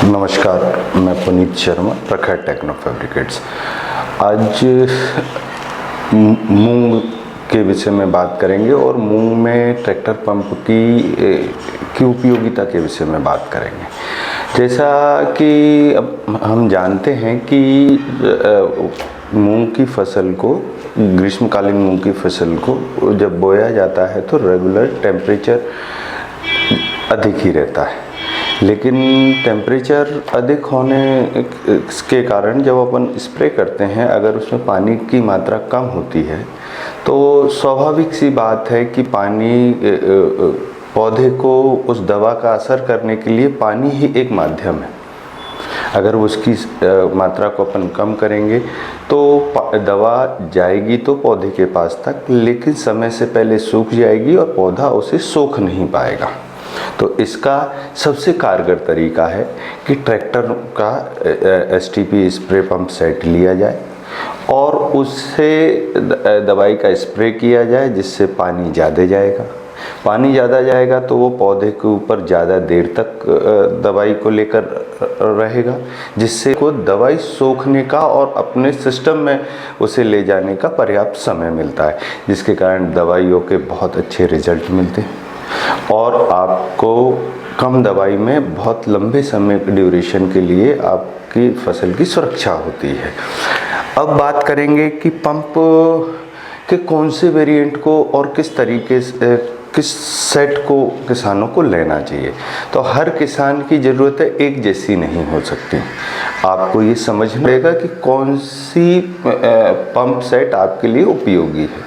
नमस्कार, मैं पुनीत शर्मा, प्रखर टेक्नो फैब्रिकेट्स। आज मूंग के विषय में बात करेंगे और मूंग में ट्रैक्टर पंप की उपयोगिता के विषय में बात करेंगे। जैसा कि अब हम जानते हैं कि मूंग की फसल को, ग्रीष्मकालीन मूंग की फसल को जब बोया जाता है तो रेगुलर टेम्परेचर अधिक ही रहता है, लेकिन टेम्परेचर अधिक होने के कारण जब अपन स्प्रे करते हैं, अगर उसमें पानी की मात्रा कम होती है तो स्वाभाविक सी बात है कि पानी पौधे को उस दवा का असर करने के लिए पानी ही एक माध्यम है। अगर उसकी मात्रा को अपन कम करेंगे तो दवा जाएगी तो पौधे के पास तक, लेकिन समय से पहले सूख जाएगी और पौधा उसे सोख नहीं पाएगा। तो इसका सबसे कारगर तरीका है कि ट्रैक्टर का STP स्प्रे पंप सेट लिया जाए और उससे दवाई का स्प्रे किया जाए, जिससे पानी ज़्यादा जाएगा। पानी ज़्यादा जाएगा तो वो पौधे के ऊपर ज़्यादा देर तक दवाई को लेकर रहेगा, जिससे को दवाई सोखने का और अपने सिस्टम में उसे ले जाने का पर्याप्त समय मिलता है, जिसके कारण दवाइयों के बहुत अच्छे रिजल्ट मिलते हैं और आपको कम दवाई में बहुत लंबे समय ड्यूरेशन के लिए आपकी फसल की सुरक्षा होती है। अब बात करेंगे कि पंप के कौन से वेरिएंट को और किस तरीके से, किस सेट को किसानों को लेना चाहिए। तो हर किसान की ज़रूरतें एक जैसी नहीं हो सकती। आपको ये समझना पड़ेगा कि कौन सी पंप सेट आपके लिए उपयोगी है।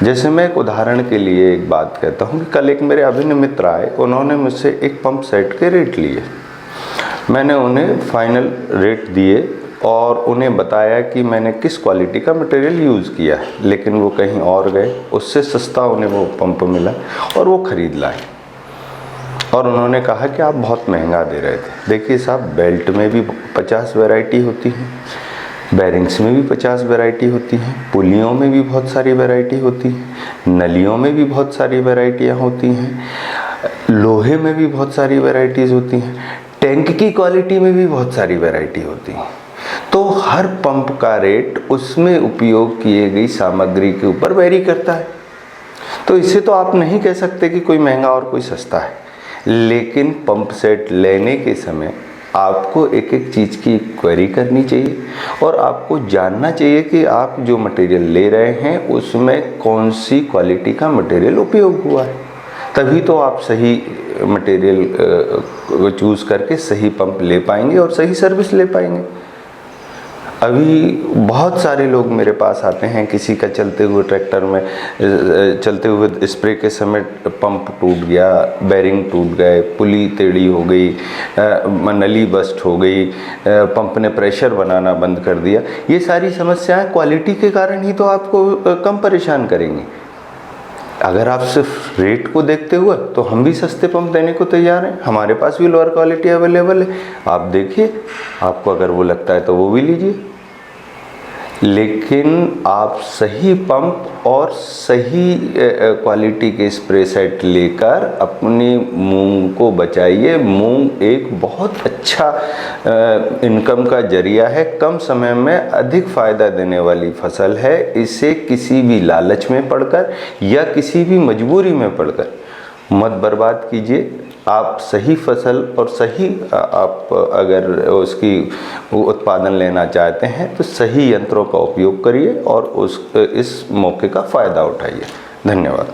जैसे मैं एक उदाहरण के लिए एक बात कहता हूँ कि कल एक मेरे अभिन्न मित्र आए, उन्होंने मुझसे एक पंप सेट के रेट लिए। मैंने उन्हें फाइनल रेट दिए और उन्हें बताया कि मैंने किस क्वालिटी का मटेरियल यूज़ किया है, लेकिन वो कहीं और गए, उससे सस्ता उन्हें वो पंप मिला और वो ख़रीद लाए। और उन्होंने कहा कि आप बहुत महंगा दे रहे थे। देखिए साहब, बेल्ट में भी 50 वैरायटी होती है, बैरिंग्स में भी 50 वैरायटी होती हैं, पुलियों में भी बहुत सारी वैरायटी होती है, नलियों में भी बहुत सारी वैरायटियाँ होती हैं, लोहे में भी बहुत सारी वैरायटीज़ होती हैं, टैंक की क्वालिटी में भी बहुत सारी वैरायटी होती हैं। तो हर पंप का रेट उसमें उपयोग किए गई सामग्री के ऊपर वेरी करता है। तो इससे तो आप नहीं कह सकते कि कोई महंगा और कोई सस्ता है, लेकिन पंप सेट लेने के समय आपको एक एक चीज़ की क्वेरी करनी चाहिए और आपको जानना चाहिए कि आप जो मटेरियल ले रहे हैं उसमें कौन सी क्वालिटी का मटेरियल उपयोग हुआ है। तभी तो आप सही मटेरियल चूज़ करके सही पंप ले पाएंगे और सही सर्विस ले पाएंगे। अभी बहुत सारे लोग मेरे पास आते हैं, किसी का चलते हुए ट्रैक्टर में चलते हुए स्प्रे के समय पंप टूट गया, बैरिंग टूट गए, पुली टेढ़ी हो गई, नली बस्ट हो गई, पंप ने प्रेशर बनाना बंद कर दिया। ये सारी समस्याएं क्वालिटी के कारण ही तो आपको कम परेशान करेंगी। अगर आप सिर्फ रेट को देखते हुए, तो हम भी सस्ते पंप देने को तैयार हैं, हमारे पास भी लोअर क्वालिटी अवेलेबल है। आप देखिए, आपको अगर वो लगता है तो वो भी लीजिए, लेकिन आप सही पंप और सही क्वालिटी के स्प्रे सेट लेकर अपनी मूंग को बचाइए। मूंग एक बहुत अच्छा इनकम का जरिया है, कम समय में अधिक फ़ायदा देने वाली फसल है। इसे किसी भी लालच में पड़कर या किसी भी मजबूरी में पड़कर मत बर्बाद कीजिए। आप सही फसल और सही आप अगर उसकी उत्पादन लेना चाहते हैं तो सही यंत्रों का उपयोग करिए और इस मौके का फ़ायदा उठाइए। धन्यवाद।